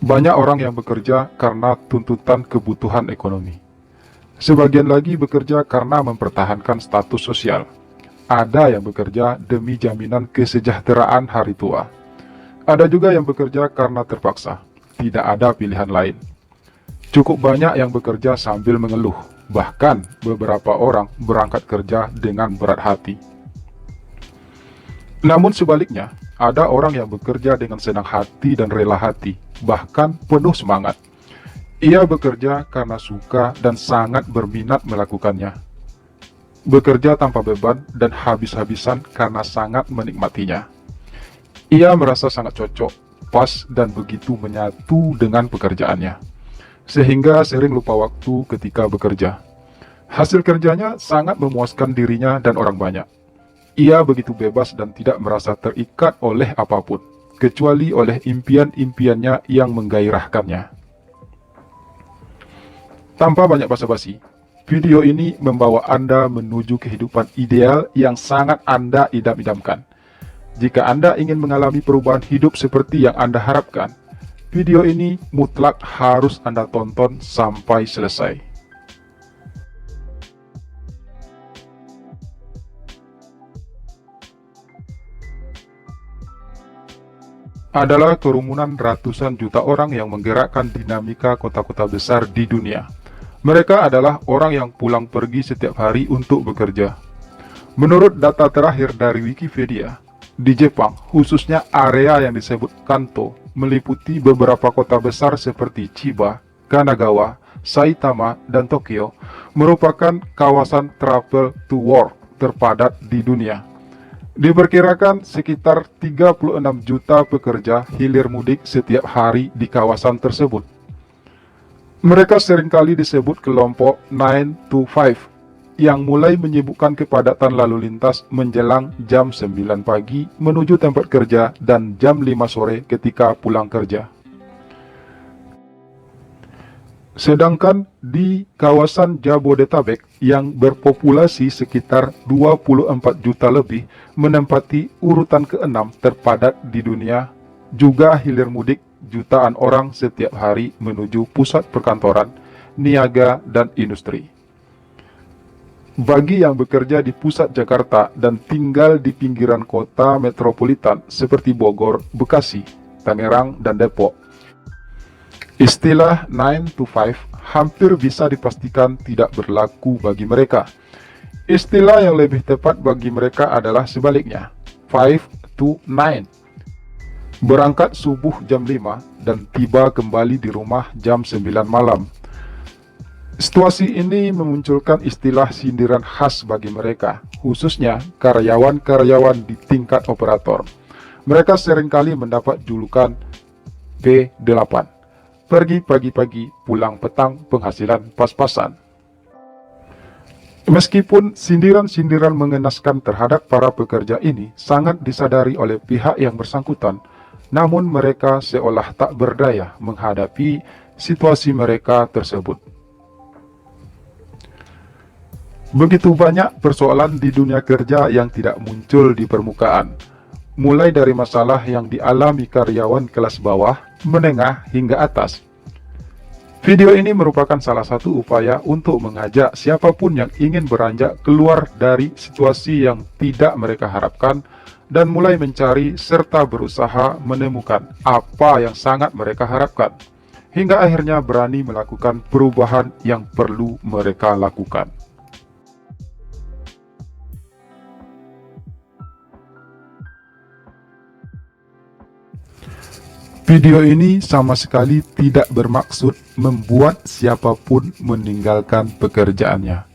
Banyak orang yang bekerja karena tuntutan kebutuhan ekonomi. Sebagian lagi bekerja karena mempertahankan status sosial. Ada yang bekerja demi jaminan kesejahteraan hari tua. Ada juga yang bekerja karena terpaksa. Tidak ada pilihan lain. Cukup banyak yang bekerja sambil mengeluh. Bahkan beberapa orang berangkat kerja dengan berat hati. Namun sebaliknya, ada orang yang bekerja dengan senang hati dan rela hati, bahkan penuh semangat. Ia bekerja karena suka dan sangat berminat melakukannya. Bekerja tanpa beban dan habis-habisan karena sangat menikmatinya. Ia merasa sangat cocok, pas, dan begitu menyatu dengan pekerjaannya. Sehingga sering lupa waktu ketika bekerja. Hasil kerjanya sangat memuaskan dirinya dan orang banyak. Ia begitu bebas dan tidak merasa terikat oleh apapun, kecuali oleh impian-impiannya yang menggairahkannya. Tanpa banyak basa-basi, video ini membawa Anda menuju kehidupan ideal yang sangat Anda idam-idamkan. Jika Anda ingin mengalami perubahan hidup seperti yang Anda harapkan, video ini mutlak harus Anda tonton sampai selesai. Adalah kerumunan ratusan juta orang yang menggerakkan dinamika kota-kota besar di dunia. Mereka adalah orang yang pulang pergi setiap hari untuk bekerja. Menurut data terakhir dari Wikipedia, di Jepang, khususnya area yang disebut Kanto, meliputi beberapa kota besar seperti Chiba, Kanagawa, Saitama, dan Tokyo, merupakan kawasan travel to work terpadat di dunia. Diperkirakan sekitar 36 juta pekerja hilir mudik setiap hari di kawasan tersebut. Mereka seringkali disebut kelompok 9 to 5 yang mulai menyibukkan kepadatan lalu lintas menjelang jam 9 pagi menuju tempat kerja dan jam 5 sore ketika pulang kerja. Sedangkan di kawasan Jabodetabek yang berpopulasi sekitar 24 juta lebih menempati urutan ke-6 terpadat di dunia, juga hilir mudik jutaan orang setiap hari menuju pusat perkantoran, niaga, dan industri. Bagi yang bekerja di pusat Jakarta dan tinggal di pinggiran kota metropolitan seperti Bogor, Bekasi, Tangerang, dan Depok, istilah 9 to 5 hampir bisa dipastikan tidak berlaku bagi mereka. Istilah yang lebih tepat bagi mereka adalah sebaliknya, 5 to 9. Berangkat subuh jam 5 dan tiba kembali di rumah jam 9 malam. Situasi ini memunculkan istilah sindiran khas bagi mereka, khususnya karyawan-karyawan di tingkat operator. Mereka seringkali mendapat julukan P8. Pergi pagi-pagi, pulang petang, penghasilan pas-pasan. Meskipun sindiran-sindiran mengenaskan terhadap para pekerja ini sangat disadari oleh pihak yang bersangkutan, namun mereka seolah tak berdaya menghadapi situasi mereka tersebut. Begitu banyak persoalan di dunia kerja yang tidak muncul di permukaan, mulai dari masalah yang dialami karyawan kelas bawah, menengah, hingga atas. Video ini merupakan salah satu upaya untuk mengajak siapapun yang ingin beranjak keluar dari situasi yang tidak mereka harapkan dan mulai mencari serta berusaha menemukan apa yang sangat mereka harapkan, hingga akhirnya berani melakukan perubahan yang perlu mereka lakukan. Video ini sama sekali tidak bermaksud membuat siapapun meninggalkan pekerjaannya.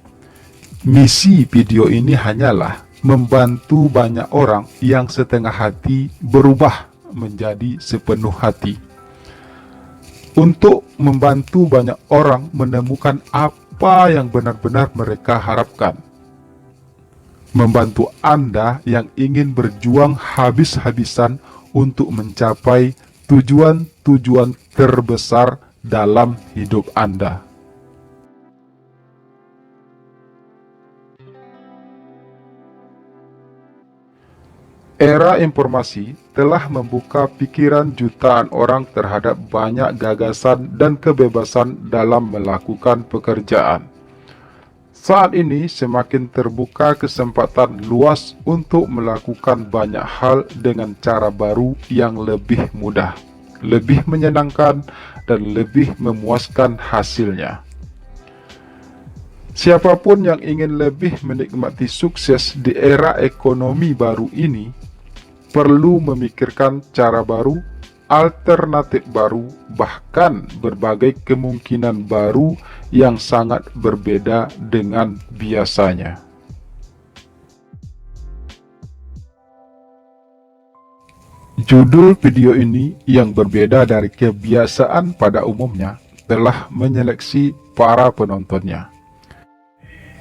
Misi video ini hanyalah membantu banyak orang yang setengah hati berubah menjadi sepenuh hati. Untuk membantu banyak orang menemukan apa yang benar-benar mereka harapkan. Membantu Anda yang ingin berjuang habis-habisan untuk mencapai tujuan-tujuan terbesar dalam hidup Anda. Era informasi telah membuka pikiran jutaan orang terhadap banyak gagasan dan kebebasan dalam melakukan pekerjaan. Saat ini semakin terbuka kesempatan luas untuk melakukan banyak hal dengan cara baru yang lebih mudah, lebih menyenangkan, dan lebih memuaskan hasilnya. Siapapun yang ingin lebih menikmati sukses di era ekonomi baru ini, perlu memikirkan cara baru, alternatif baru, bahkan berbagai kemungkinan baru yang sangat berbeda dengan biasanya. Judul video ini yang berbeda dari kebiasaan pada umumnya telah menyeleksi para penontonnya.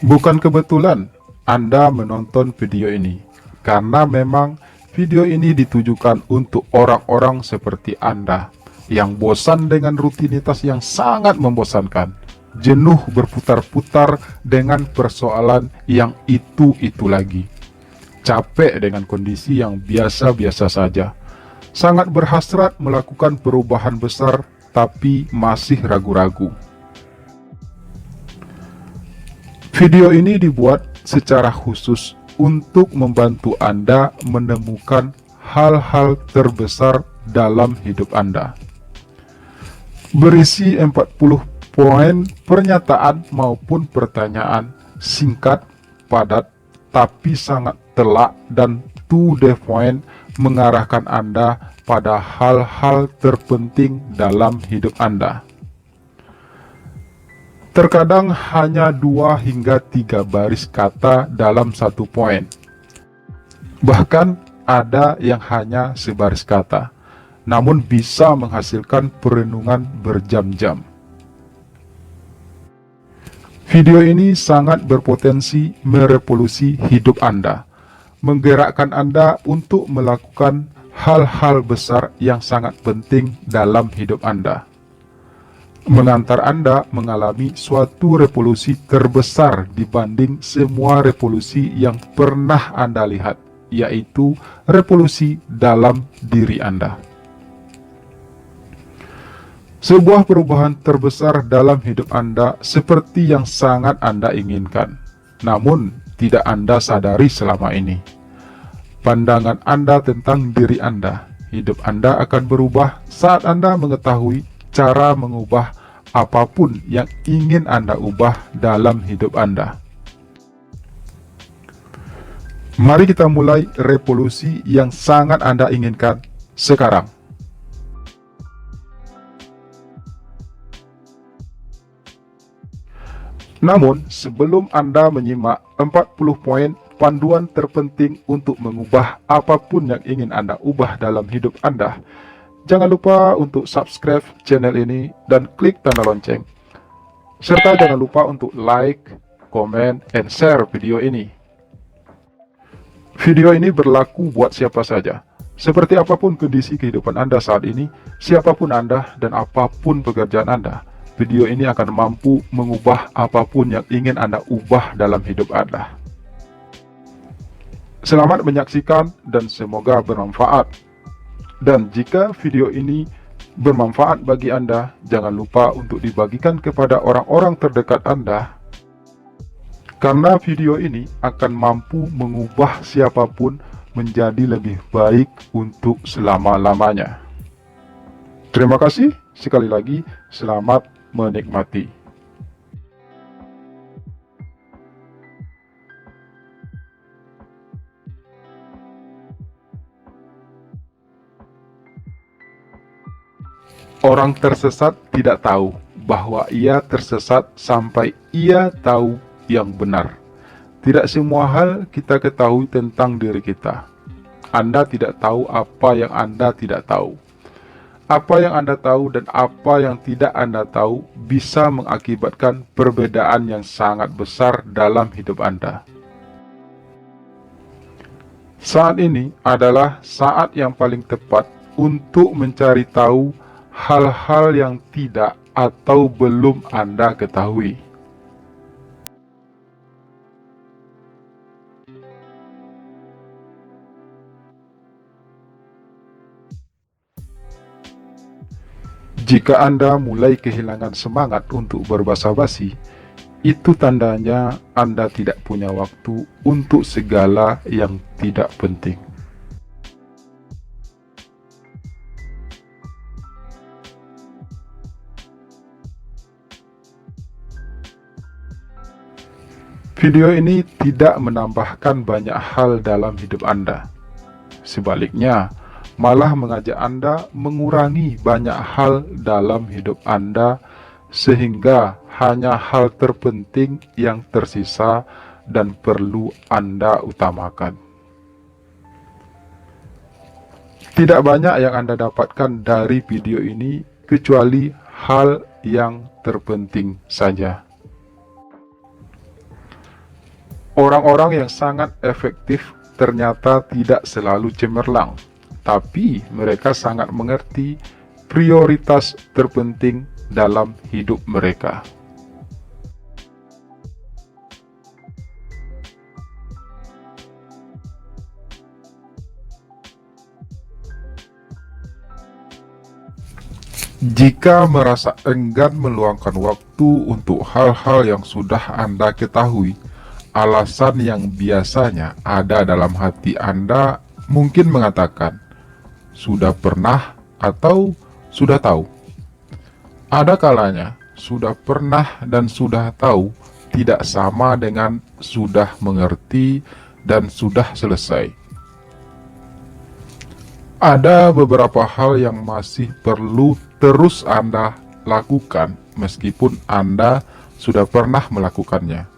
Bukan kebetulan Anda menonton video ini, karena memang video ini ditujukan untuk orang-orang seperti Anda yang bosan dengan rutinitas yang sangat membosankan, jenuh berputar-putar dengan persoalan yang itu-itu lagi, capek dengan kondisi yang biasa-biasa saja, sangat berhasrat melakukan perubahan besar tapi masih ragu-ragu. Video ini dibuat secara khusus untuk membantu Anda menemukan hal-hal terbesar dalam hidup Anda. Berisi 40 poin pernyataan maupun pertanyaan singkat, padat, tapi sangat telak dan to the point, mengarahkan Anda pada hal-hal terpenting dalam hidup Anda. Terkadang hanya 2 hingga 3 baris kata dalam satu poin. Bahkan ada yang hanya sebaris kata, namun bisa menghasilkan perenungan berjam-jam. Video ini sangat berpotensi merevolusi hidup Anda, menggerakkan Anda untuk melakukan hal-hal besar yang sangat penting dalam hidup Anda, mengantar Anda mengalami suatu revolusi terbesar dibanding semua revolusi yang pernah Anda lihat, yaitu revolusi dalam diri Anda. Sebuah perubahan terbesar dalam hidup Anda seperti yang sangat Anda inginkan, namun tidak Anda sadari selama ini. Pandangan Anda tentang diri Anda, hidup Anda akan berubah saat Anda mengetahui cara mengubah apapun yang ingin Anda ubah dalam hidup Anda. Mari kita mulai revolusi yang sangat Anda inginkan sekarang. Namun, sebelum Anda menyimak 40 poin panduan terpenting untuk mengubah apapun yang ingin Anda ubah dalam hidup Anda, jangan lupa untuk subscribe channel ini dan klik tanda lonceng. Serta jangan lupa untuk like, komen, and share video ini. Video ini berlaku buat siapa saja. Seperti apapun kondisi kehidupan Anda saat ini, siapapun Anda dan apapun pekerjaan Anda, video ini akan mampu mengubah apapun yang ingin Anda ubah dalam hidup Anda. Selamat menyaksikan dan semoga bermanfaat. Dan jika video ini bermanfaat bagi Anda, jangan lupa untuk dibagikan kepada orang-orang terdekat Anda, karena video ini akan mampu mengubah siapapun menjadi lebih baik untuk selama-lamanya. Terima kasih sekali lagi, selamat menikmati. Orang tersesat tidak tahu bahwa ia tersesat sampai ia tahu yang benar. Tidak semua hal kita ketahui tentang diri kita. Anda tidak tahu apa yang Anda tidak tahu. Apa yang Anda tahu dan apa yang tidak Anda tahu bisa mengakibatkan perbedaan yang sangat besar dalam hidup Anda. Saat ini adalah saat yang paling tepat untuk mencari tahu hal-hal yang tidak atau belum Anda ketahui. Jika Anda mulai kehilangan semangat untuk berbasa-basi, itu tandanya Anda tidak punya waktu untuk segala yang tidak penting. Video ini tidak menambahkan banyak hal dalam hidup Anda. Sebaliknya, malah mengajak Anda mengurangi banyak hal dalam hidup Anda, sehingga hanya hal terpenting yang tersisa dan perlu Anda utamakan. Tidak banyak yang Anda dapatkan dari video ini kecuali hal yang terpenting saja. Orang-orang yang sangat efektif ternyata tidak selalu cemerlang, tapi mereka sangat mengerti prioritas terpenting dalam hidup mereka. Jika merasa enggan meluangkan waktu untuk hal-hal yang sudah Anda ketahui, alasan yang biasanya ada dalam hati Anda mungkin mengatakan, sudah pernah atau sudah tahu. Ada kalanya, sudah pernah dan sudah tahu tidak sama dengan sudah mengerti dan sudah selesai. Ada beberapa hal yang masih perlu terus Anda lakukan meskipun Anda sudah pernah melakukannya.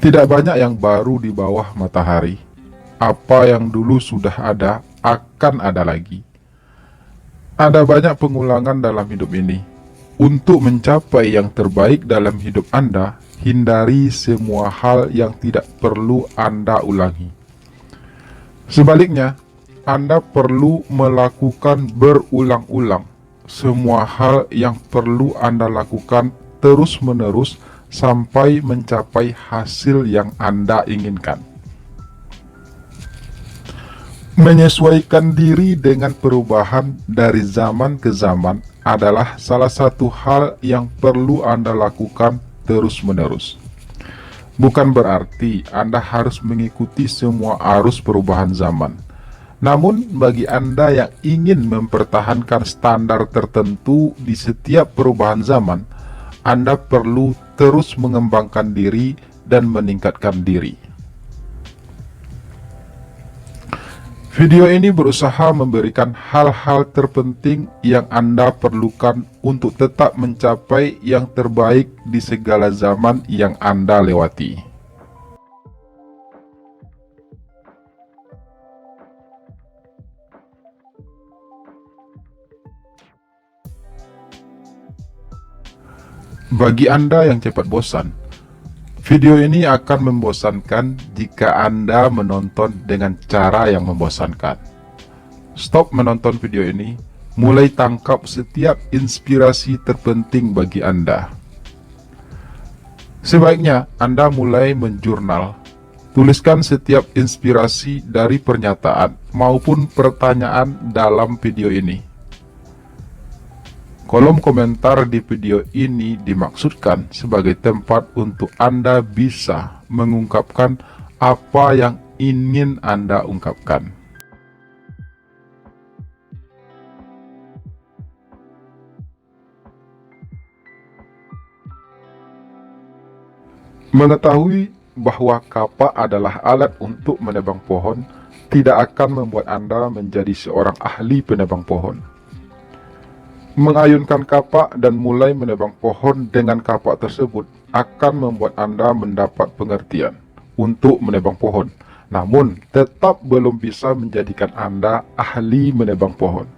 Tidak banyak yang baru di bawah matahari. Apa yang dulu sudah ada akan ada lagi. Ada banyak pengulangan dalam hidup ini. Untuk mencapai yang terbaik dalam hidup Anda, hindari semua hal yang tidak perlu Anda ulangi. Sebaliknya, Anda perlu melakukan berulang-ulang semua hal yang perlu Anda lakukan terus-menerus sampai mencapai hasil yang Anda inginkan. Menyesuaikan diri dengan perubahan dari zaman ke zaman adalah salah satu hal yang perlu Anda lakukan terus-menerus. Bukan berarti Anda harus mengikuti semua arus perubahan zaman. Namun, bagi Anda yang ingin mempertahankan standar tertentu di setiap perubahan zaman, Anda perlu terus mengembangkan diri dan meningkatkan diri. Video ini berusaha memberikan hal-hal terpenting yang Anda perlukan untuk tetap mencapai yang terbaik di segala zaman yang Anda lewati. Bagi Anda yang cepat bosan, video ini akan membosankan jika Anda menonton dengan cara yang membosankan. Stop menonton video ini, mulai tangkap setiap inspirasi terpenting bagi Anda. Sebaiknya Anda mulai menjurnal. Tuliskan setiap inspirasi dari pernyataan maupun pertanyaan dalam video ini. Kolom komentar di video ini dimaksudkan sebagai tempat untuk Anda bisa mengungkapkan apa yang ingin Anda ungkapkan. Mengetahui bahwa kapak adalah alat untuk menebang pohon tidak akan membuat Anda menjadi seorang ahli penebang pohon. Mengayunkan kapak dan mulai menebang pohon dengan kapak tersebut akan membuat Anda mendapat pengertian untuk menebang pohon, namun tetap belum bisa menjadikan Anda ahli menebang pohon.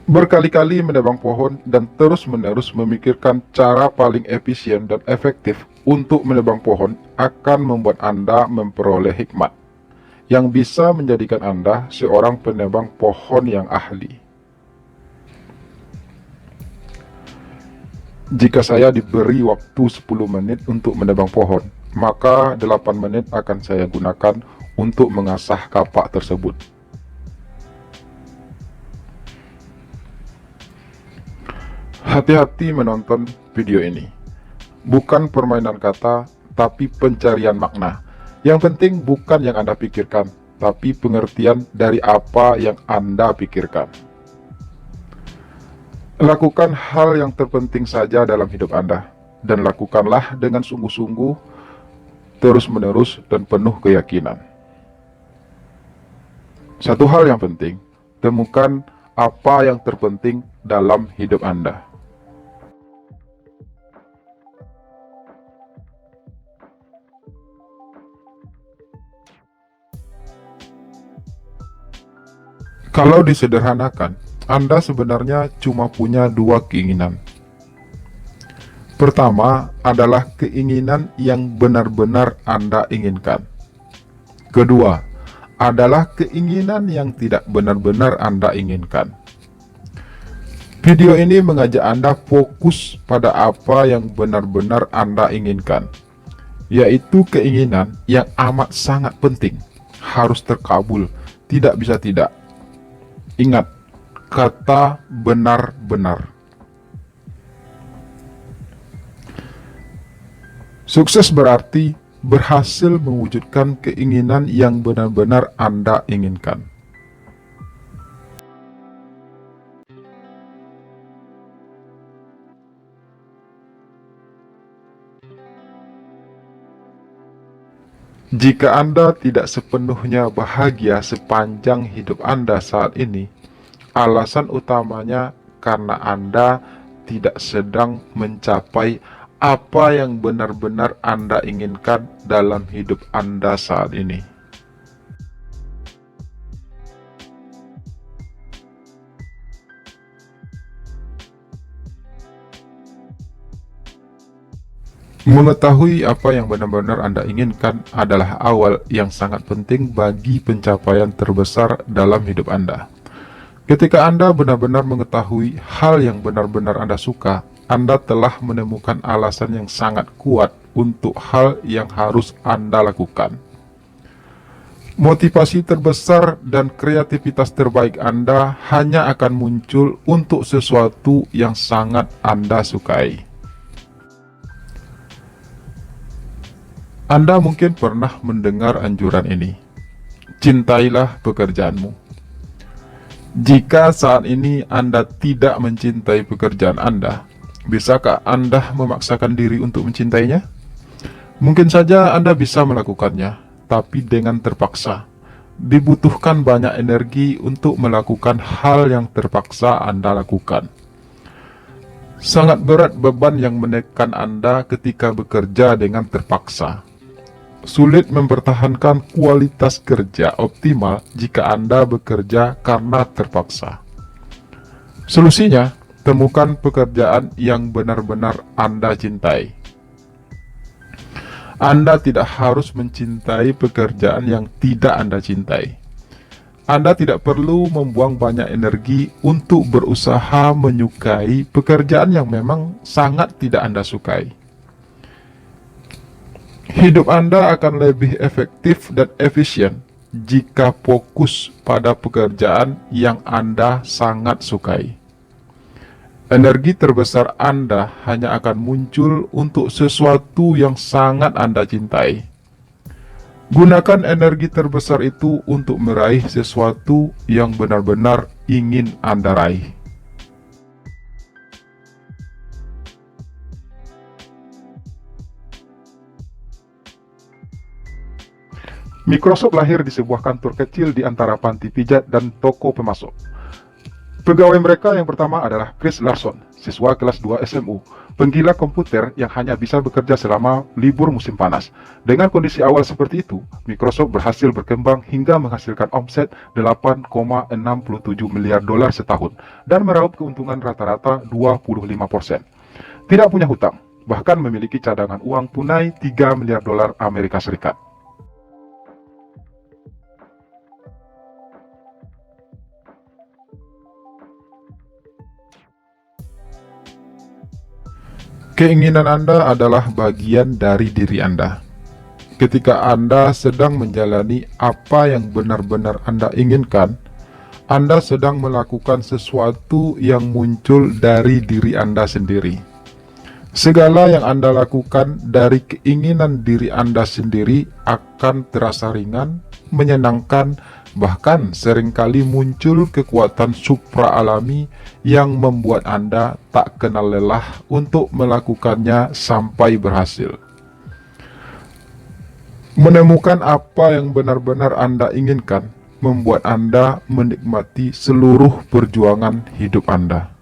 Berkali-kali menebang pohon dan terus-menerus memikirkan cara paling efisien dan efektif untuk menebang pohon akan membuat Anda memperoleh hikmat yang bisa menjadikan Anda seorang penebang pohon yang ahli. Jika saya diberi waktu 10 menit untuk menebang pohon, maka 8 menit akan saya gunakan untuk mengasah kapak tersebut. Hati-hati menonton video ini. Bukan permainan kata, tapi pencarian makna. Yang penting bukan yang Anda pikirkan, tapi pengertian dari apa yang Anda pikirkan. Lakukan hal yang terpenting saja dalam hidup Anda, dan lakukanlah dengan sungguh-sungguh, terus-menerus, dan penuh keyakinan. Satu hal yang penting, temukan apa yang terpenting dalam hidup Anda. Kalau disederhanakan, Anda sebenarnya cuma punya dua keinginan. Pertama adalah keinginan yang benar-benar Anda inginkan. Kedua adalah keinginan yang tidak benar-benar Anda inginkan. Video ini mengajak Anda fokus pada apa yang benar-benar Anda inginkan, yaitu keinginan yang amat sangat penting, harus terkabul, tidak bisa tidak. Ingat, kata benar-benar. Sukses berarti berhasil mewujudkan keinginan yang benar-benar Anda inginkan. Jika Anda tidak sepenuhnya bahagia sepanjang hidup Anda saat ini, alasan utamanya karena Anda tidak sedang mencapai apa yang benar-benar Anda inginkan dalam hidup Anda saat ini. Mengetahui apa yang benar-benar Anda inginkan adalah awal yang sangat penting bagi pencapaian terbesar dalam hidup Anda. Ketika Anda benar-benar mengetahui hal yang benar-benar Anda suka, Anda telah menemukan alasan yang sangat kuat untuk hal yang harus Anda lakukan. Motivasi terbesar dan kreativitas terbaik Anda hanya akan muncul untuk sesuatu yang sangat Anda sukai. Anda mungkin pernah mendengar anjuran ini, cintailah pekerjaanmu. Jika saat ini Anda tidak mencintai pekerjaan Anda, bisakah Anda memaksakan diri untuk mencintainya? Mungkin saja Anda bisa melakukannya, tapi dengan terpaksa. Dibutuhkan banyak energi untuk melakukan hal yang terpaksa Anda lakukan. Sangat berat beban yang menekan Anda ketika bekerja dengan terpaksa. Sulit mempertahankan kualitas kerja optimal jika Anda bekerja karena terpaksa. Solusinya, temukan pekerjaan yang benar-benar Anda cintai. Anda tidak harus mencintai pekerjaan yang tidak Anda cintai. Anda tidak perlu membuang banyak energi untuk berusaha menyukai pekerjaan yang memang sangat tidak Anda sukai. Hidup Anda akan lebih efektif dan efisien jika fokus pada pekerjaan yang Anda sangat sukai. Energi terbesar Anda hanya akan muncul untuk sesuatu yang sangat Anda cintai. Gunakan energi terbesar itu untuk meraih sesuatu yang benar-benar ingin Anda raih. Microsoft lahir di sebuah kantor kecil di antara panti pijat dan toko pemasok. Pegawai mereka yang pertama adalah Chris Larson, siswa kelas 2 SMU, penggila komputer yang hanya bisa bekerja selama libur musim panas. Dengan kondisi awal seperti itu, Microsoft berhasil berkembang hingga menghasilkan omset 8,67 miliar dolar setahun dan meraup keuntungan rata-rata 25%. Tidak punya hutang, bahkan memiliki cadangan uang tunai 3 miliar dolar Amerika Serikat. Keinginan Anda adalah bagian dari diri Anda. Ketika Anda sedang menjalani apa yang benar-benar Anda inginkan, Anda sedang melakukan sesuatu yang muncul dari diri Anda sendiri. Segala yang Anda lakukan dari keinginan diri Anda sendiri akan terasa ringan, menyenangkan, bahkan seringkali muncul kekuatan supra-alami yang membuat Anda tak kenal lelah untuk melakukannya sampai berhasil. Menemukan apa yang benar-benar Anda inginkan membuat Anda menikmati seluruh perjuangan hidup Anda.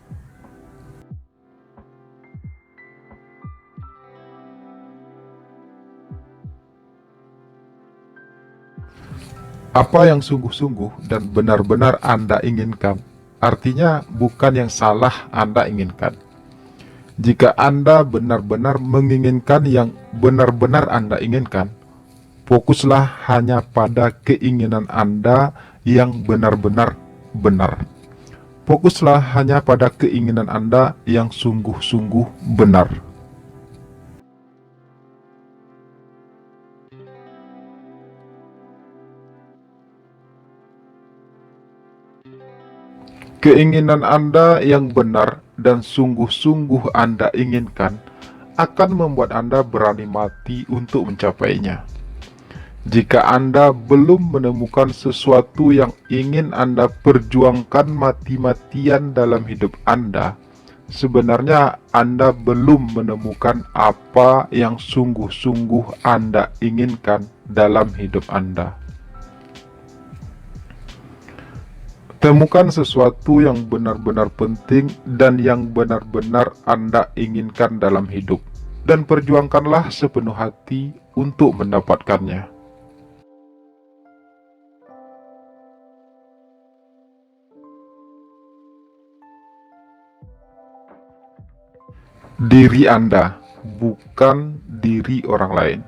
Apa yang sungguh-sungguh dan benar-benar Anda inginkan, artinya bukan yang salah Anda inginkan. Jika Anda benar-benar menginginkan yang benar-benar Anda inginkan, fokuslah hanya pada keinginan Anda yang benar-benar benar. Fokuslah hanya pada keinginan Anda yang sungguh-sungguh benar. Keinginan Anda yang benar dan sungguh-sungguh Anda inginkan akan membuat Anda berani mati untuk mencapainya. Jika Anda belum menemukan sesuatu yang ingin Anda perjuangkan mati-matian dalam hidup Anda, sebenarnya Anda belum menemukan apa yang sungguh-sungguh Anda inginkan dalam hidup Anda. Temukan sesuatu yang benar-benar penting dan yang benar-benar Anda inginkan dalam hidup, dan perjuangkanlah sepenuh hati untuk mendapatkannya. Diri Anda, bukan diri orang lain.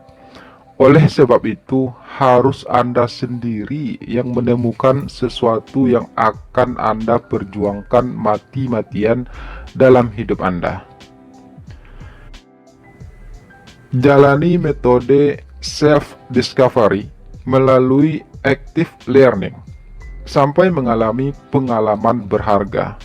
Oleh sebab itu, harus Anda sendiri yang menemukan sesuatu yang akan Anda perjuangkan mati-matian dalam hidup Anda. Jalani metode self-discovery melalui active learning sampai mengalami pengalaman berharga.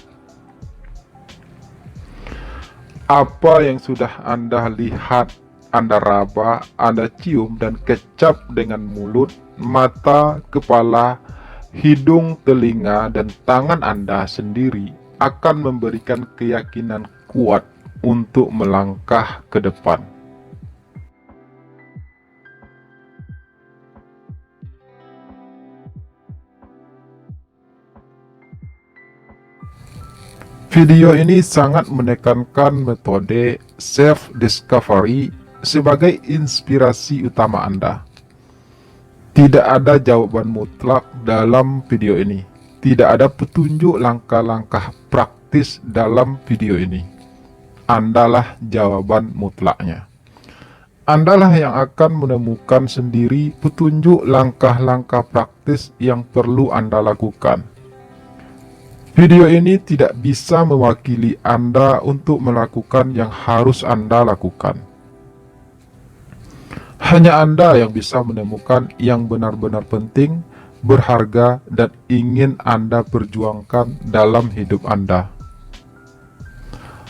Apa yang sudah Anda lihat, Anda raba, Anda cium dan kecap dengan mulut, mata, kepala, hidung, telinga, dan tangan Anda sendiri akan memberikan keyakinan kuat untuk melangkah ke depan. Video ini sangat menekankan metode self-discovery sebagai inspirasi utama Anda. Tidak ada jawaban mutlak dalam video ini. Tidak ada petunjuk langkah-langkah praktis dalam video ini. Andalah jawaban mutlaknya. Andalah yang akan menemukan sendiri petunjuk langkah-langkah praktis yang perlu Anda lakukan. Video ini tidak bisa mewakili Anda untuk melakukan yang harus Anda lakukan. Hanya Anda yang bisa menemukan yang benar-benar penting, berharga, dan ingin Anda perjuangkan dalam hidup Anda.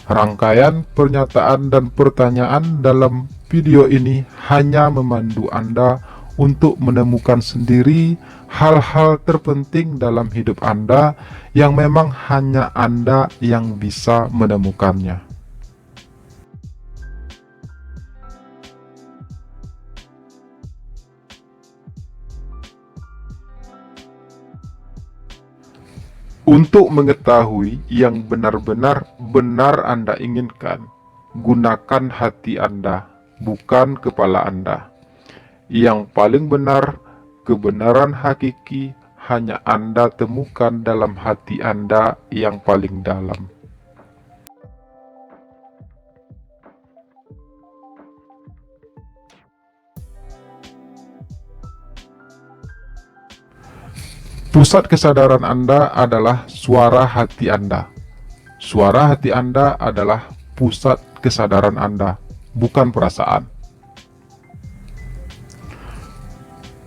Rangkaian pernyataan dan pertanyaan dalam video ini hanya memandu Anda untuk menemukan sendiri hal-hal terpenting dalam hidup Anda yang memang hanya Anda yang bisa menemukannya. Untuk mengetahui yang benar-benar benar Anda inginkan, gunakan hati Anda, bukan kepala Anda. Yang paling benar, kebenaran hakiki hanya Anda temukan dalam hati Anda yang paling dalam. Pusat kesadaran Anda adalah suara hati Anda. Suara hati Anda adalah pusat kesadaran Anda, bukan perasaan.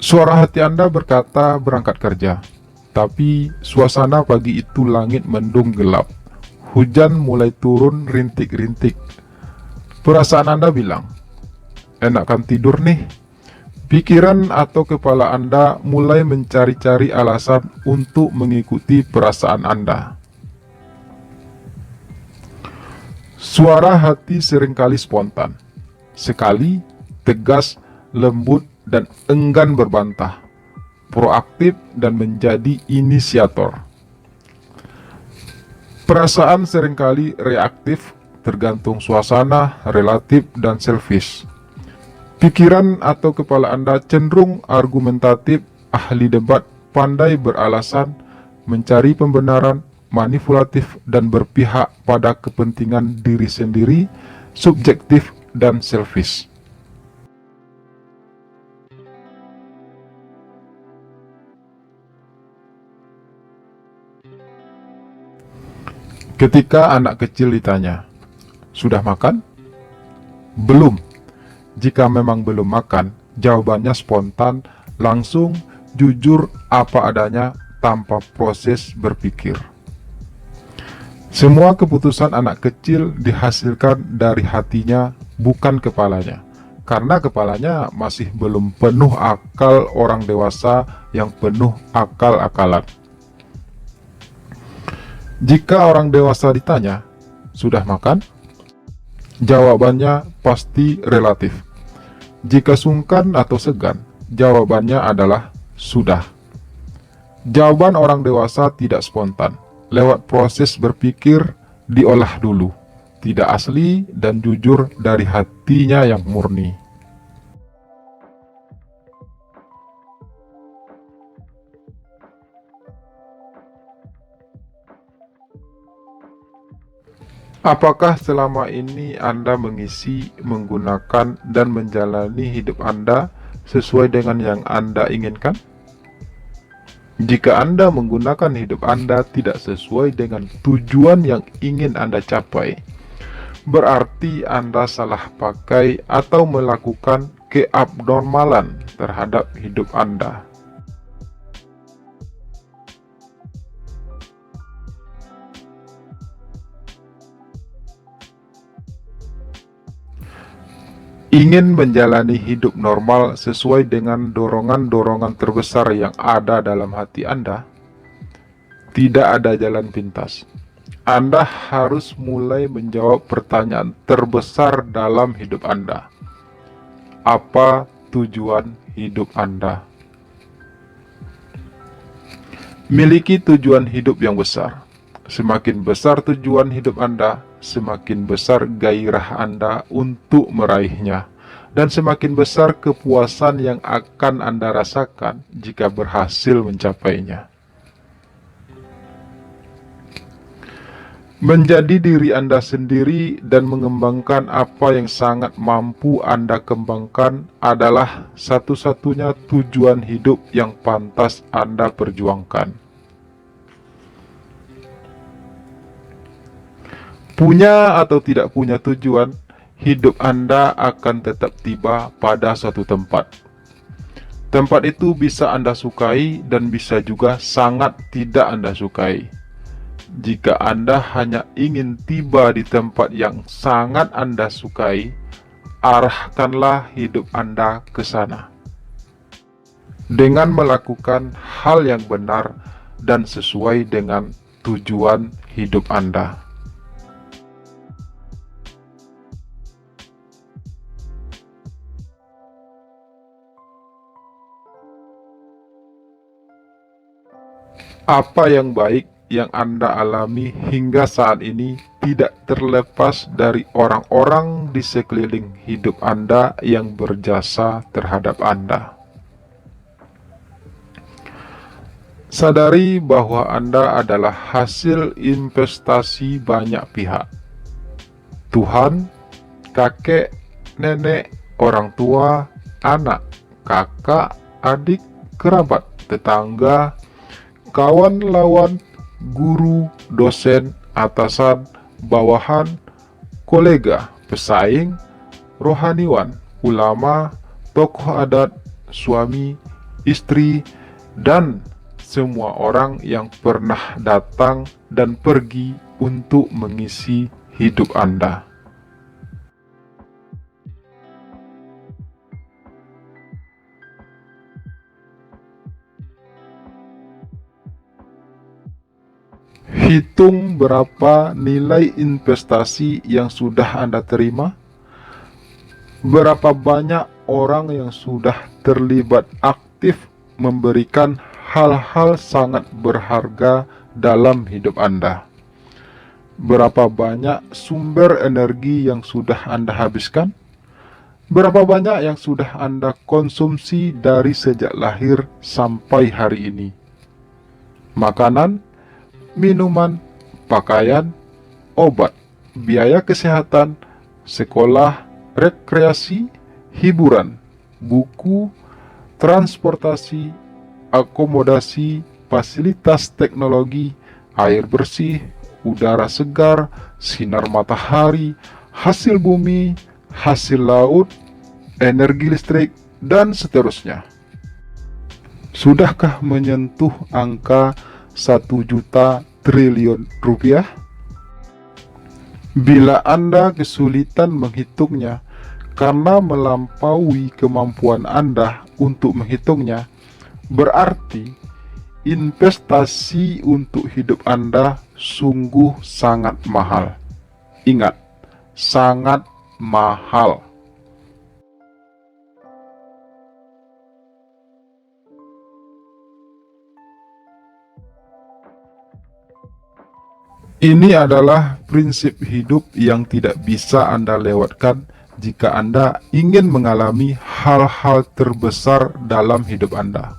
Suara hati Anda berkata berangkat kerja, Tetapi suasana pagi itu langit mendung gelap. Hujan mulai turun rintik-rintik. Perasaan Anda bilang, enakan tidur nih. Pikiran atau kepala Anda mulai mencari-cari alasan untuk mengikuti perasaan Anda. Suara hati seringkali spontan, sekali tegas, lembut, dan enggan berbantah, proaktif dan menjadi inisiator. Perasaan seringkali reaktif, tergantung suasana, relatif, dan selfish. Pikiran atau kepala Anda cenderung argumentatif, ahli debat, pandai beralasan, mencari pembenaran, manipulatif, dan berpihak pada kepentingan diri sendiri, subjektif, dan selfish. Ketika anak kecil ditanya, "Sudah makan?" "Belum." Jika memang belum makan, jawabannya spontan, langsung, jujur, apa adanya, tanpa proses berpikir. Semua keputusan anak kecil dihasilkan dari hatinya, bukan kepalanya. Karena kepalanya masih belum penuh akal orang dewasa yang penuh akal-akalan. Jika orang dewasa ditanya, "Sudah makan?" jawabannya pasti relatif. Jika sungkan atau segan, jawabannya adalah sudah. Jawaban orang dewasa tidak spontan. Lewat proses berpikir, diolah dulu. Tidak asli dan jujur dari hatinya yang murni. Apakah selama ini Anda mengisi, menggunakan, dan menjalani hidup Anda sesuai dengan yang Anda inginkan? Jika Anda menggunakan hidup Anda tidak sesuai dengan tujuan yang ingin Anda capai, berarti Anda salah pakai atau melakukan keabnormalan terhadap hidup Anda. Ingin menjalani hidup normal sesuai dengan dorongan-dorongan terbesar yang ada dalam hati Anda, tidak ada jalan pintas. Anda harus mulai menjawab pertanyaan terbesar dalam hidup Anda. Apa tujuan hidup Anda? Miliki tujuan hidup yang besar. Semakin besar tujuan hidup Anda, semakin besar gairah Anda untuk meraihnya, dan semakin besar kepuasan yang akan Anda rasakan jika berhasil mencapainya. Menjadi diri Anda sendiri dan mengembangkan apa yang sangat mampu Anda kembangkan adalah satu-satunya tujuan hidup yang pantas Anda perjuangkan. Punya atau tidak punya tujuan, hidup Anda akan tetap tiba pada suatu tempat. Tempat itu bisa Anda sukai dan bisa juga sangat tidak Anda sukai. Jika Anda hanya ingin tiba di tempat yang sangat Anda sukai, arahkanlah hidup Anda ke sana. Dengan melakukan hal yang benar dan sesuai dengan tujuan hidup Anda. Apa yang baik yang Anda alami hingga saat ini tidak terlepas dari orang-orang di sekeliling hidup Anda yang berjasa terhadap Anda. Sadari bahwa Anda adalah hasil investasi banyak pihak. Tuhan, kakek, nenek, orang tua, anak, kakak, adik, kerabat, tetangga, kawan lawan, guru, dosen, atasan, bawahan, kolega, pesaing, rohaniwan, ulama, tokoh adat, suami, istri, dan semua orang yang pernah datang dan pergi untuk mengisi hidup Anda. Hitung berapa nilai investasi yang sudah Anda terima. Berapa banyak orang yang sudah terlibat aktif memberikan hal-hal sangat berharga dalam hidup Anda. Berapa banyak sumber energi yang sudah Anda habiskan? Berapa banyak yang sudah Anda konsumsi dari sejak lahir sampai hari ini? Makanan, minuman, pakaian, obat, biaya kesehatan, sekolah, rekreasi, hiburan, buku, transportasi, akomodasi, fasilitas teknologi, air bersih, udara segar, sinar matahari, hasil bumi, hasil laut, energi listrik, dan seterusnya. Sudahkah menyentuh angka 1 juta triliun rupiah? Bila Anda kesulitan menghitungnya karena melampaui kemampuan Anda untuk menghitungnya, berarti investasi untuk hidup Anda sungguh sangat mahal. Ingat, sangat mahal. Ini adalah prinsip hidup yang tidak bisa Anda lewatkan jika Anda ingin mengalami hal-hal terbesar dalam hidup Anda.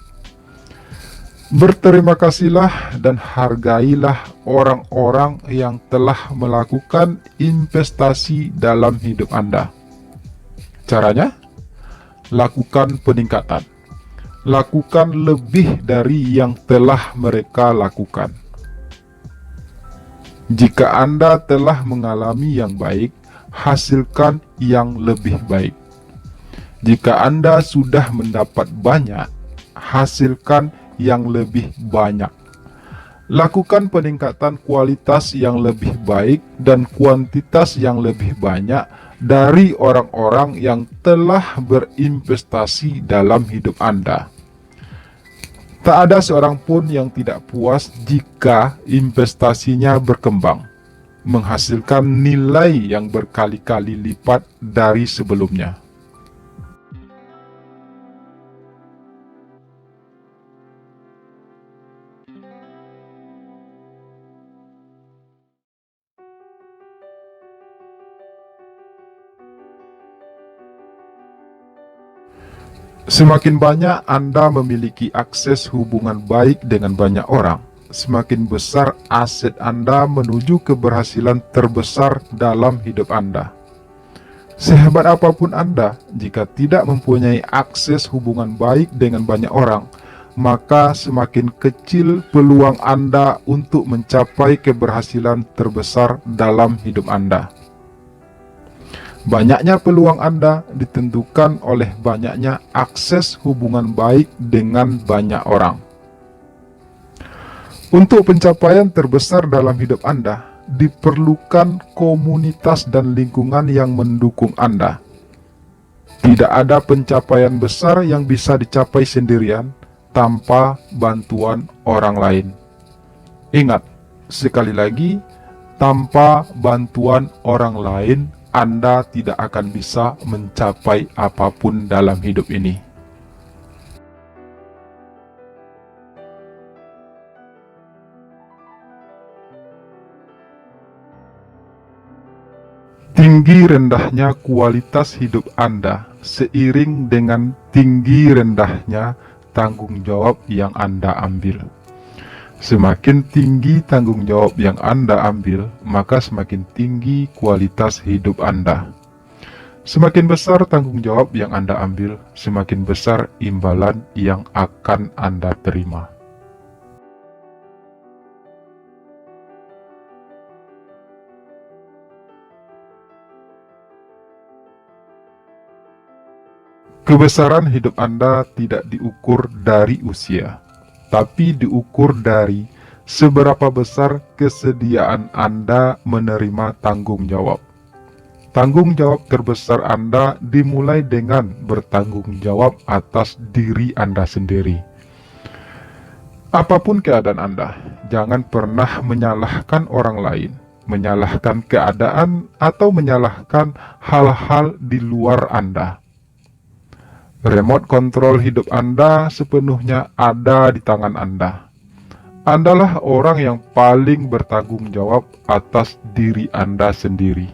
Berterima kasihlah dan hargailah orang-orang yang telah melakukan investasi dalam hidup Anda. Caranya? Lakukan peningkatan. Lakukan lebih dari yang telah mereka lakukan. Jika Anda telah mengalami yang baik, hasilkan yang lebih baik. Jika Anda sudah mendapat banyak, hasilkan yang lebih banyak. Lakukan peningkatan kualitas yang lebih baik dan kuantitas yang lebih banyak dari orang-orang yang telah berinvestasi dalam hidup Anda. Tak ada seorang pun yang tidak puas jika investasinya berkembang, menghasilkan nilai yang berkali-kali lipat dari sebelumnya. Semakin banyak Anda memiliki akses hubungan baik dengan banyak orang, semakin besar aset Anda menuju keberhasilan terbesar dalam hidup Anda. Sehebat apapun Anda, jika tidak mempunyai akses hubungan baik dengan banyak orang, maka semakin kecil peluang Anda untuk mencapai keberhasilan terbesar dalam hidup Anda. Banyaknya peluang Anda ditentukan oleh banyaknya akses hubungan baik dengan banyak orang. Untuk pencapaian terbesar dalam hidup Anda, diperlukan komunitas dan lingkungan yang mendukung Anda. Tidak ada pencapaian besar yang bisa dicapai sendirian tanpa bantuan orang lain. Ingat, sekali lagi, tanpa bantuan orang lain, Anda tidak akan bisa mencapai apapun dalam hidup ini. Tinggi rendahnya kualitas hidup Anda seiring dengan tinggi rendahnya tanggung jawab yang Anda ambil. Semakin tinggi tanggung jawab yang Anda ambil, maka semakin tinggi kualitas hidup Anda. Semakin besar tanggung jawab yang Anda ambil, semakin besar imbalan yang akan Anda terima. Kebesaran hidup Anda tidak diukur dari usia. tapi diukur dari seberapa besar kesediaan Anda menerima tanggung jawab. Tanggung jawab terbesar Anda dimulai dengan bertanggung jawab atas diri Anda sendiri. Apapun keadaan Anda, jangan pernah menyalahkan orang lain, menyalahkan keadaan, atau menyalahkan hal-hal di luar Anda. Remote kontrol hidup Anda sepenuhnya ada di tangan Anda. Andalah orang yang paling bertanggung jawab atas diri Anda sendiri.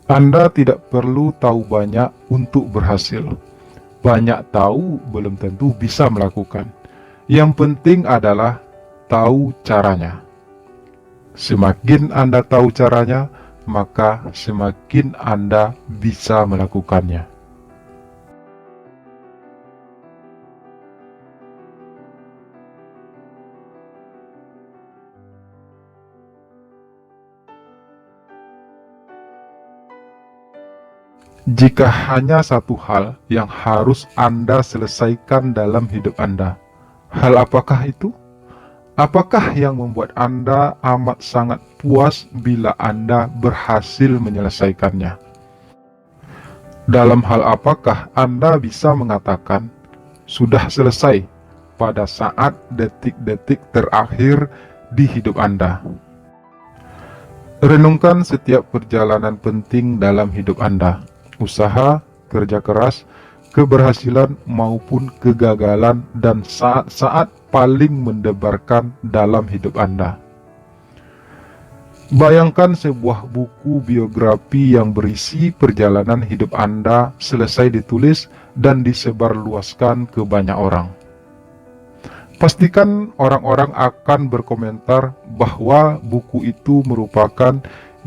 Anda tidak perlu tahu banyak untuk berhasil. Banyak tahu belum tentu bisa melakukan. Yang penting adalah tahu caranya. Semakin Anda tahu caranya, maka semakin Anda bisa melakukannya. Jika hanya satu hal yang harus Anda selesaikan dalam hidup Anda, hal apakah itu? Apakah yang membuat Anda amat sangat puas bila Anda berhasil menyelesaikannya? Dalam hal apakah Anda bisa mengatakan, sudah selesai pada saat detik-detik terakhir di hidup Anda? Renungkan setiap perjalanan penting dalam hidup Anda. Usaha, kerja keras, keberhasilan maupun kegagalan, dan saat-saat paling mendebarkan dalam hidup Anda. Bayangkan sebuah buku biografi yang berisi perjalanan hidup Anda selesai ditulis dan disebarluaskan ke banyak orang. Pastikan orang-orang akan berkomentar bahwa buku itu merupakan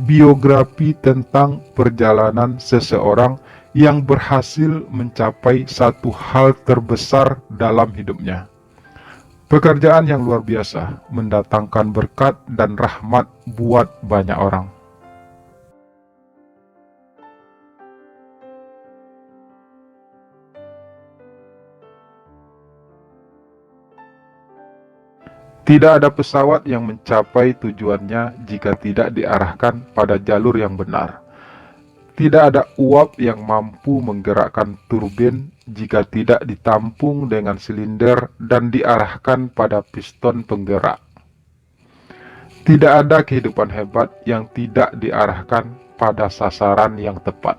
biografi tentang perjalanan seseorang yang berhasil mencapai satu hal terbesar dalam hidupnya. Pekerjaan yang luar biasa, mendatangkan berkat dan rahmat buat banyak orang. Tidak ada pesawat yang mencapai tujuannya jika tidak diarahkan pada jalur yang benar. Tidak ada uap yang mampu menggerakkan turbin jika tidak ditampung dengan silinder dan diarahkan pada piston penggerak. Tidak ada kehidupan hebat yang tidak diarahkan pada sasaran yang tepat.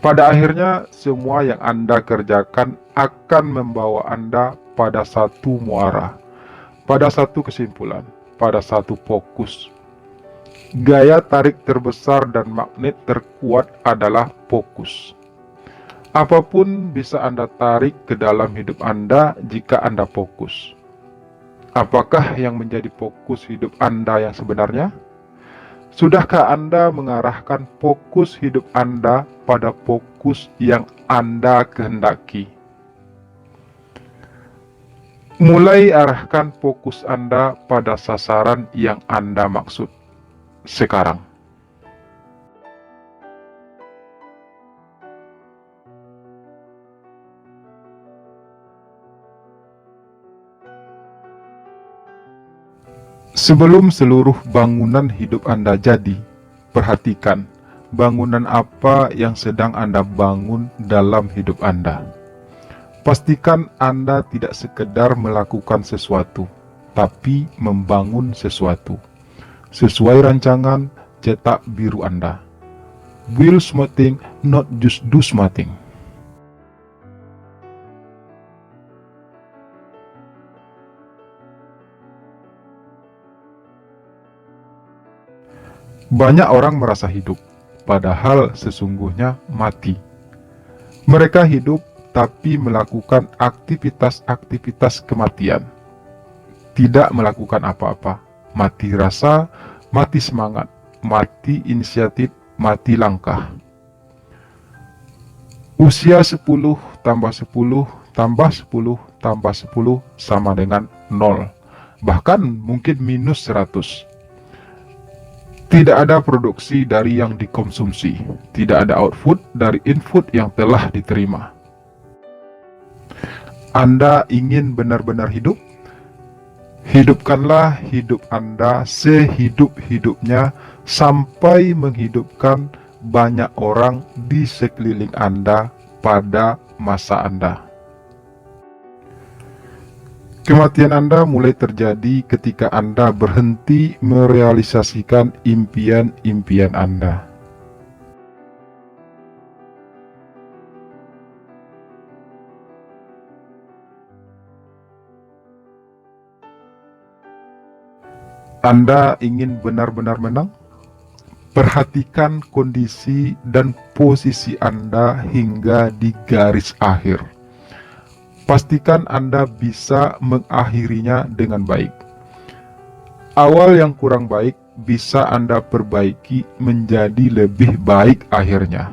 Pada akhirnya, semua yang Anda kerjakan akan membawa Anda pada satu muara, pada satu kesimpulan, pada satu fokus. Gaya tarik terbesar dan magnet terkuat adalah fokus. Apapun bisa Anda tarik ke dalam hidup Anda jika Anda fokus. Apakah yang menjadi fokus hidup Anda yang sebenarnya? Sudahkah Anda mengarahkan fokus hidup Anda pada fokus yang Anda kehendaki? Mulai arahkan fokus Anda pada sasaran yang Anda maksud sekarang. Sebelum seluruh bangunan hidup Anda jadi, perhatikan bangunan apa yang sedang Anda bangun dalam hidup Anda. Pastikan Anda tidak sekedar melakukan sesuatu, tapi membangun sesuatu. Sesuai rancangan cetak biru Anda. Build something, not just do something. Banyak orang merasa hidup, padahal sesungguhnya mati. Mereka hidup tapi melakukan aktivitas-aktivitas kematian. Tidak melakukan apa-apa, mati rasa, mati semangat, mati inisiatif, mati langkah. Usia 10 tambah 10 tambah 10 tambah 10 sama dengan 0. Bahkan mungkin minus 100. Tidak ada produksi dari yang dikonsumsi, tidak ada output dari input yang telah diterima. Anda ingin benar-benar hidup? Hidupkanlah hidup Anda sehidup-hidupnya sampai menghidupkan banyak orang di sekeliling Anda pada masa Anda. Kematian Anda mulai terjadi ketika Anda berhenti merealisasikan impian-impian Anda. Anda ingin benar-benar menang? Perhatikan kondisi dan posisi Anda hingga di garis akhir. Pastikan Anda bisa mengakhirinya dengan baik. Awal yang kurang baik bisa Anda perbaiki menjadi lebih baik akhirnya.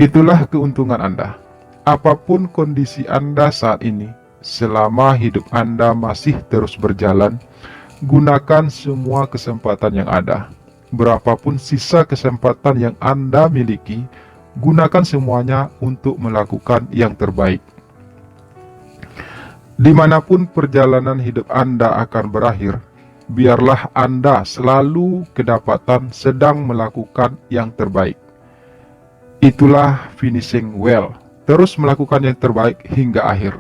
Itulah keuntungan Anda. Apapun kondisi Anda saat ini, selama hidup Anda masih terus berjalan, gunakan semua kesempatan yang ada. Berapapun sisa kesempatan yang Anda miliki, gunakan semuanya untuk melakukan yang terbaik. Dimanapun perjalanan hidup Anda akan berakhir, biarlah Anda selalu kedapatan sedang melakukan yang terbaik. Itulah finishing well, terus melakukan yang terbaik hingga akhir.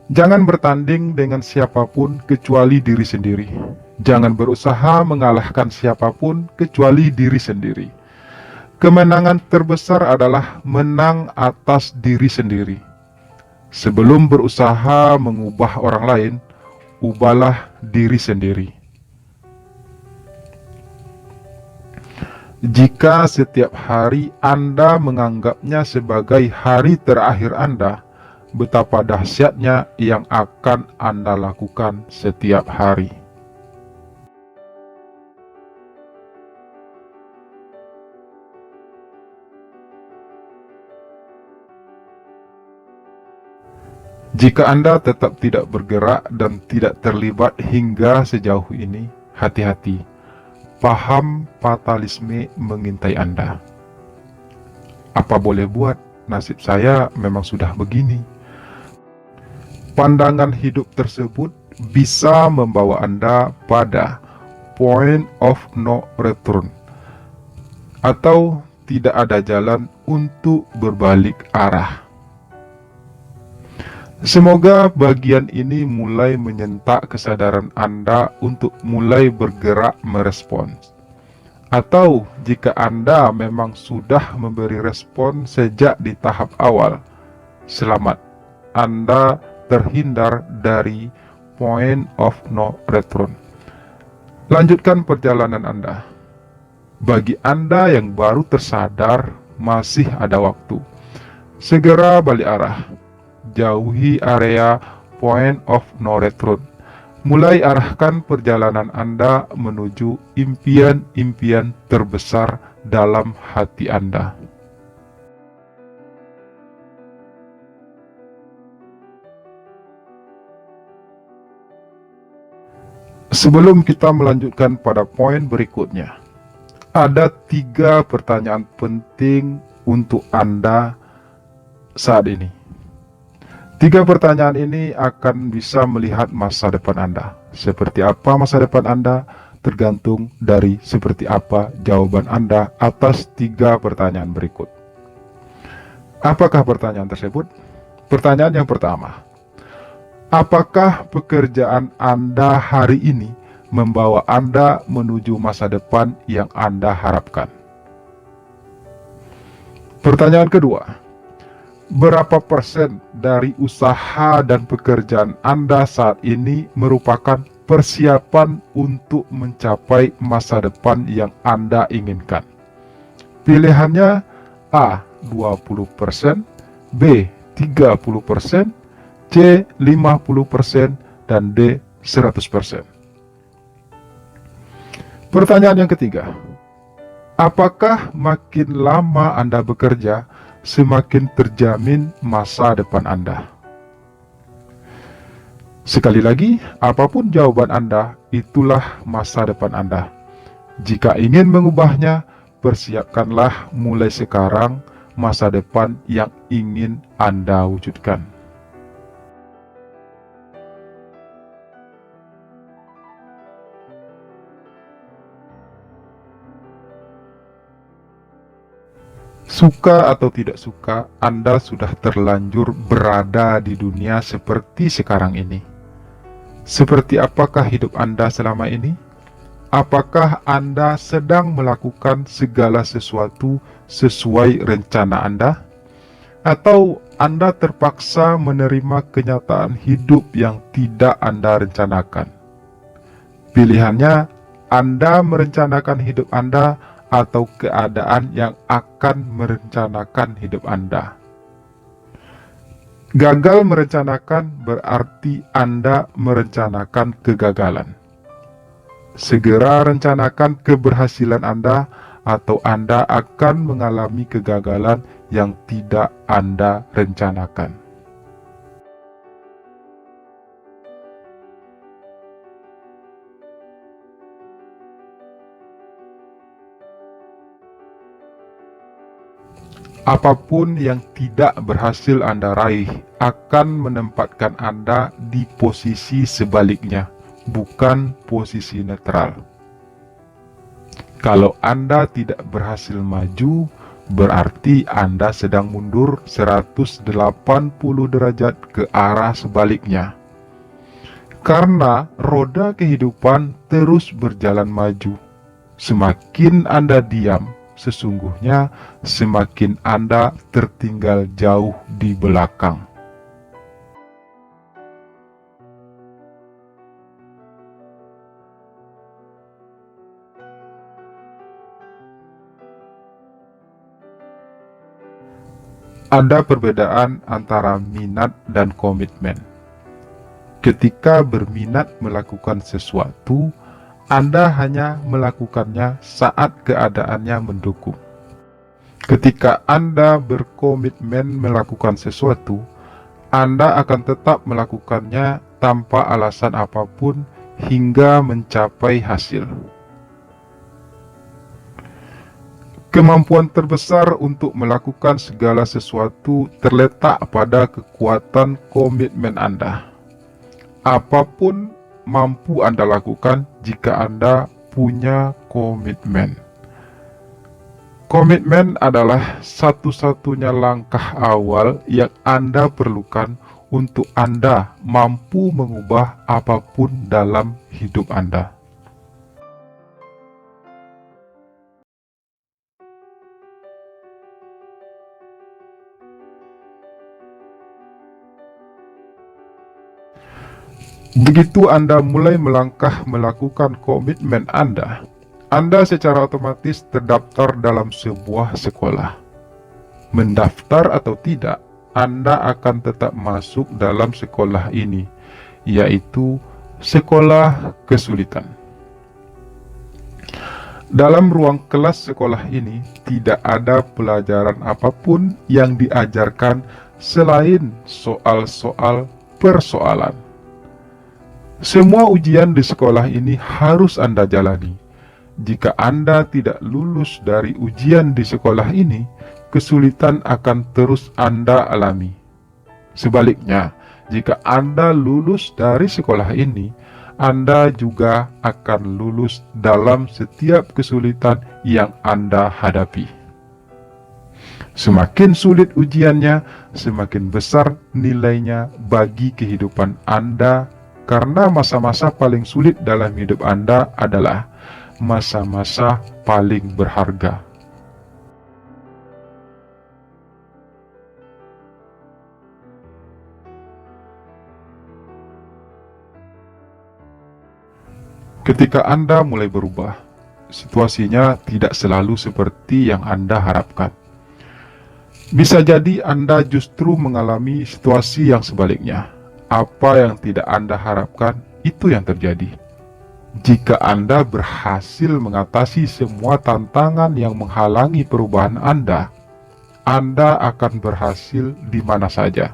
Jangan bertanding dengan siapapun kecuali diri sendiri. Jangan berusaha mengalahkan siapapun kecuali diri sendiri. Kemenangan terbesar adalah menang atas diri sendiri. Sebelum berusaha mengubah orang lain, ubahlah diri sendiri. Jika setiap hari Anda menganggapnya sebagai hari terakhir Anda, betapa dahsyatnya yang akan Anda lakukan setiap hari. Jika Anda tetap tidak bergerak dan tidak terlibat hingga sejauh ini, hati-hati. Paham fatalisme mengintai Anda. Apa boleh buat, nasib saya memang sudah begini. Pandangan hidup tersebut bisa membawa Anda pada point of no return, atau tidak ada jalan untuk berbalik arah. Semoga bagian ini mulai menyentak kesadaran Anda untuk mulai bergerak merespons. Atau jika Anda memang sudah memberi respon sejak di tahap awal, selamat, Anda terhindar dari point of no return. Lanjutkan perjalanan Anda. Bagi Anda yang baru tersadar, masih ada waktu. Segera balik arah. Jauhi area point of no return. Mulai arahkan perjalanan Anda menuju impian-impian terbesar dalam hati Anda. Sebelum kita melanjutkan pada poin berikutnya, ada 3 pertanyaan penting untuk Anda saat ini. 3 pertanyaan ini akan bisa melihat masa depan Anda. Seperti apa masa depan Anda tergantung dari seperti apa jawaban Anda atas 3 pertanyaan berikut. Apakah pertanyaan tersebut? Pertanyaan yang pertama, apakah pekerjaan Anda hari ini membawa Anda menuju masa depan yang Anda harapkan? Pertanyaan kedua, berapa persen dari usaha dan pekerjaan Anda saat ini merupakan persiapan untuk mencapai masa depan yang Anda inginkan? Pilihannya A. 20%, B. 30%, C. 50%, dan D. 100%. Pertanyaan yang ketiga, apakah makin lama Anda bekerja, semakin terjamin masa depan Anda? Sekali lagi, apapun jawaban Anda, itulah masa depan Anda. Jika ingin mengubahnya, persiapkanlah mulai sekarang masa depan yang ingin Anda wujudkan. Suka atau tidak suka, Anda sudah terlanjur berada di dunia seperti sekarang ini. Seperti apakah hidup Anda selama ini? Apakah Anda sedang melakukan segala sesuatu sesuai rencana Anda? Atau Anda terpaksa menerima kenyataan hidup yang tidak Anda rencanakan? Pilihannya, Anda merencanakan hidup Anda atau keadaan yang akan merencanakan hidup Anda. Gagal merencanakan berarti Anda merencanakan kegagalan. Segera rencanakan keberhasilan Anda atau Anda akan mengalami kegagalan yang tidak Anda rencanakan. Apapun yang tidak berhasil Anda raih akan menempatkan Anda di posisi sebaliknya, bukan posisi netral. Kalau Anda tidak berhasil maju, berarti Anda sedang mundur 180 derajat ke arah sebaliknya. Karena roda kehidupan terus berjalan maju. Semakin Anda diam, sesungguhnya semakin Anda tertinggal jauh di belakang. Ada perbedaan antara minat dan komitmen. Ketika berminat melakukan sesuatu, Anda hanya melakukannya saat keadaannya mendukung. Ketika Anda berkomitmen melakukan sesuatu, Anda akan tetap melakukannya tanpa alasan apapun hingga mencapai hasil. Kemampuan terbesar untuk melakukan segala sesuatu terletak pada kekuatan komitmen Anda. Apapun mampu Anda lakukan jika Anda punya komitmen. Komitmen adalah satu-satunya langkah awal yang Anda perlukan untuk Anda mampu mengubah apapun dalam hidup Anda. Begitu Anda mulai melangkah melakukan komitmen Anda secara otomatis terdaftar dalam sebuah sekolah. Mendaftar atau tidak, Anda akan tetap masuk dalam sekolah ini, yaitu sekolah kesulitan. Dalam ruang kelas sekolah ini, tidak ada pelajaran apapun yang diajarkan selain soal-soal persoalan. Semua ujian di sekolah ini harus Anda jalani. Jika Anda tidak lulus dari ujian di sekolah ini, kesulitan akan terus Anda alami. Sebaliknya, jika Anda lulus dari sekolah ini, Anda juga akan lulus dalam setiap kesulitan yang Anda hadapi. Semakin sulit ujiannya, semakin besar nilainya bagi kehidupan Anda. Karena masa-masa paling sulit dalam hidup Anda adalah masa-masa paling berharga. Ketika Anda mulai berubah, situasinya tidak selalu seperti yang Anda harapkan. Bisa jadi Anda justru mengalami situasi yang sebaliknya. Apa yang tidak Anda harapkan, itu yang terjadi. Jika Anda berhasil mengatasi semua tantangan yang menghalangi perubahan Anda akan berhasil di mana saja.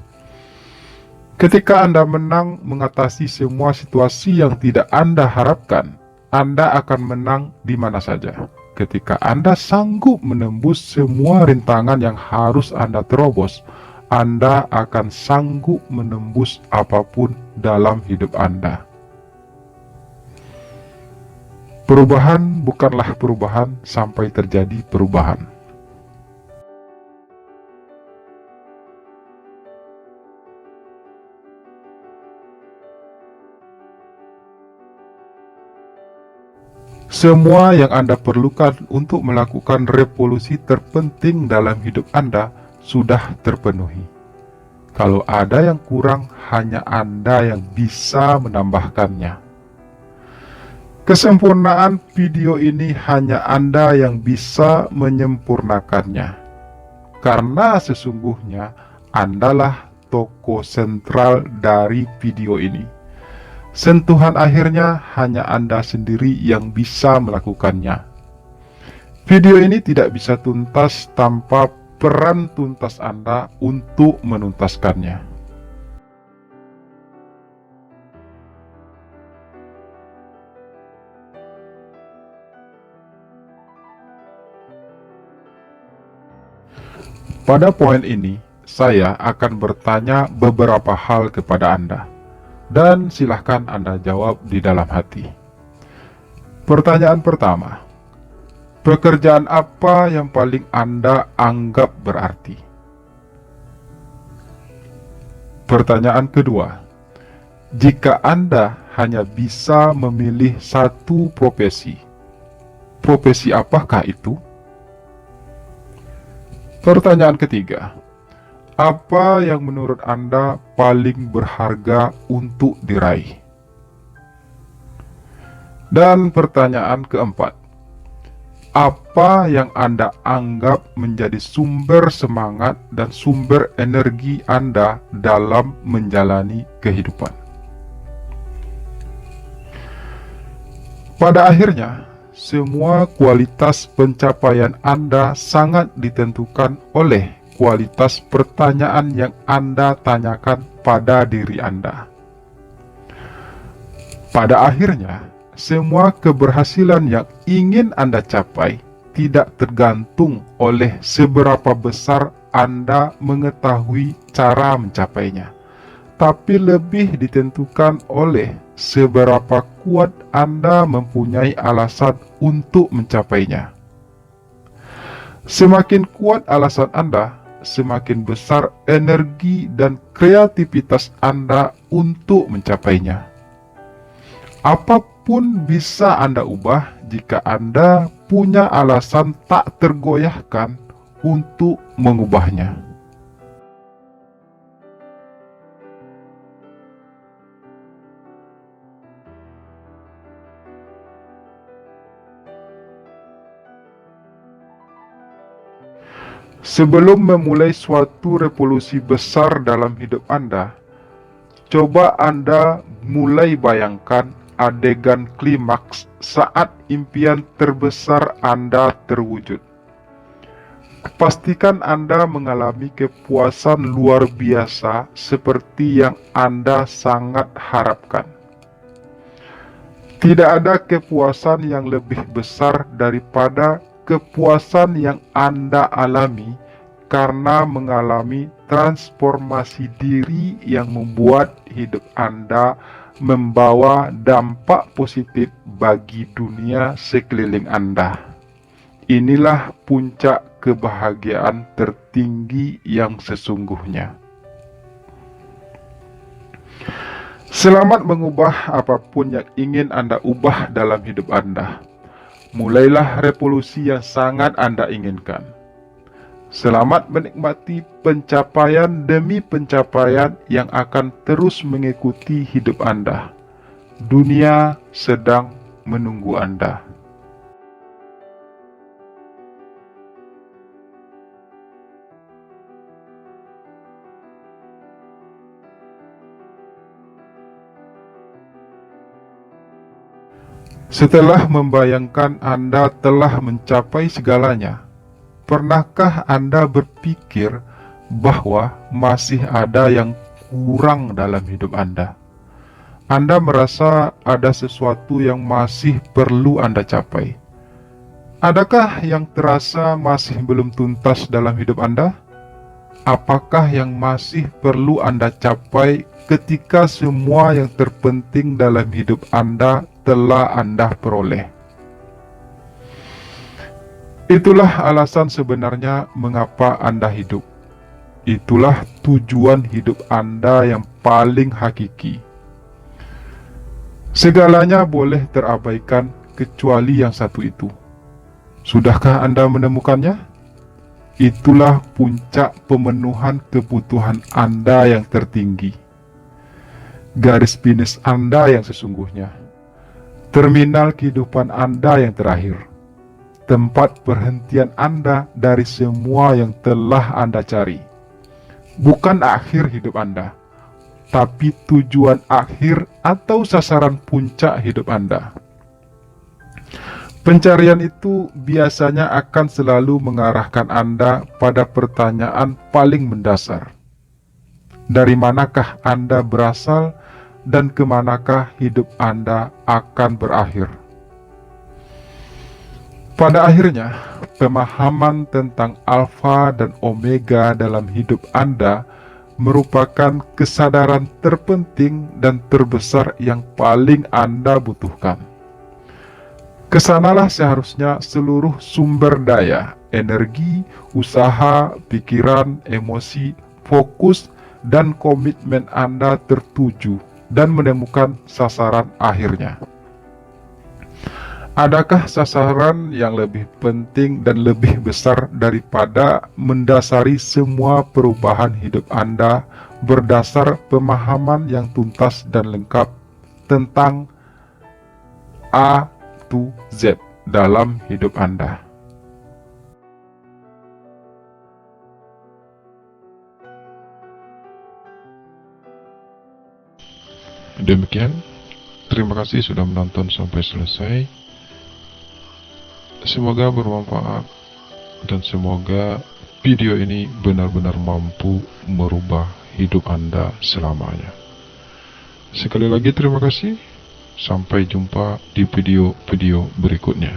Ketika Anda menang mengatasi semua situasi yang tidak Anda harapkan, Anda akan menang di mana saja. Ketika Anda sanggup menembus semua rintangan yang harus Anda terobos, Anda akan sanggup menembus apapun dalam hidup Anda. Perubahan bukanlah perubahan sampai terjadi perubahan. Semua yang Anda perlukan untuk melakukan revolusi terpenting dalam hidup Anda sudah terpenuhi. Kalau ada yang kurang, hanya Anda yang bisa menambahkannya. Kesempurnaan video ini hanya Anda yang bisa menyempurnakannya. Karena sesungguhnya Andalah tokoh sentral dari video ini. Sentuhan akhirnya hanya Anda sendiri yang bisa melakukannya. Video ini tidak bisa tuntas tanpa peran tuntas Anda untuk menuntaskannya. Pada poin ini, saya akan bertanya beberapa hal kepada Anda. Dan silahkan Anda jawab di dalam hati. Pertanyaan pertama, pekerjaan apa yang paling Anda anggap berarti? Pertanyaan kedua, jika Anda hanya bisa memilih satu profesi, profesi apakah itu? Pertanyaan ketiga, apa yang menurut Anda paling berharga untuk diraih? Dan pertanyaan keempat, apa yang Anda anggap menjadi sumber semangat dan sumber energi Anda dalam menjalani kehidupan? Pada akhirnya, semua kualitas pencapaian Anda sangat ditentukan oleh kualitas pertanyaan yang Anda tanyakan pada diri Anda. Pada akhirnya, semua keberhasilan yang ingin Anda capai tidak tergantung oleh seberapa besar Anda mengetahui cara mencapainya, tapi lebih ditentukan oleh seberapa kuat Anda mempunyai alasan untuk mencapainya. Semakin kuat alasan Anda, semakin besar energi dan kreativitas Anda untuk mencapainya. Apapun bisa Anda ubah jika Anda punya alasan tak tergoyahkan untuk mengubahnya. Sebelum memulai suatu revolusi besar dalam hidup Anda, coba Anda mulai bayangkan adegan klimaks saat impian terbesar Anda terwujud. Pastikan Anda mengalami kepuasan luar biasa seperti yang Anda sangat harapkan. Tidak ada kepuasan yang lebih besar daripada kepuasan yang Anda alami karena mengalami transformasi diri yang membuat hidup Anda membawa dampak positif bagi dunia sekeliling Anda. Inilah puncak kebahagiaan tertinggi yang sesungguhnya. Selamat mengubah apapun yang ingin Anda ubah dalam hidup Anda. Mulailah revolusi yang sangat Anda inginkan. Selamat menikmati pencapaian demi pencapaian yang akan terus mengikuti hidup Anda. Dunia sedang menunggu Anda. Setelah membayangkan Anda telah mencapai segalanya, pernahkah Anda berpikir bahwa masih ada yang kurang dalam hidup Anda? Anda merasa ada sesuatu yang masih perlu Anda capai. Adakah yang terasa masih belum tuntas dalam hidup Anda? Apakah yang masih perlu Anda capai ketika semua yang terpenting dalam hidup Anda telah Anda peroleh? Itulah alasan sebenarnya mengapa Anda hidup. Itulah tujuan hidup Anda yang paling hakiki. Segalanya boleh terabaikan kecuali yang satu itu. Sudahkah Anda menemukannya? Itulah puncak pemenuhan kebutuhan Anda yang tertinggi. Garis finish Anda yang sesungguhnya. Terminal kehidupan Anda yang terakhir. Tempat perhentian Anda dari semua yang telah Anda cari. Bukan akhir hidup Anda, tapi tujuan akhir atau sasaran puncak hidup Anda. Pencarian itu biasanya akan selalu mengarahkan Anda pada pertanyaan paling mendasar. Dari manakah Anda berasal dan kemanakah hidup Anda akan berakhir? Pada akhirnya, pemahaman tentang alfa dan omega dalam hidup Anda merupakan kesadaran terpenting dan terbesar yang paling Anda butuhkan. Kesanalah seharusnya seluruh sumber daya, energi, usaha, pikiran, emosi, fokus, dan komitmen Anda tertuju dan menemukan sasaran akhirnya. Adakah sasaran yang lebih penting dan lebih besar daripada mendasari semua perubahan hidup Anda berdasar pemahaman yang tuntas dan lengkap tentang A to Z dalam hidup Anda? Demikian, terima kasih sudah menonton sampai selesai. Semoga bermanfaat dan semoga video ini benar-benar mampu merubah hidup Anda selamanya. Sekali lagi terima kasih. Sampai jumpa di video-video berikutnya.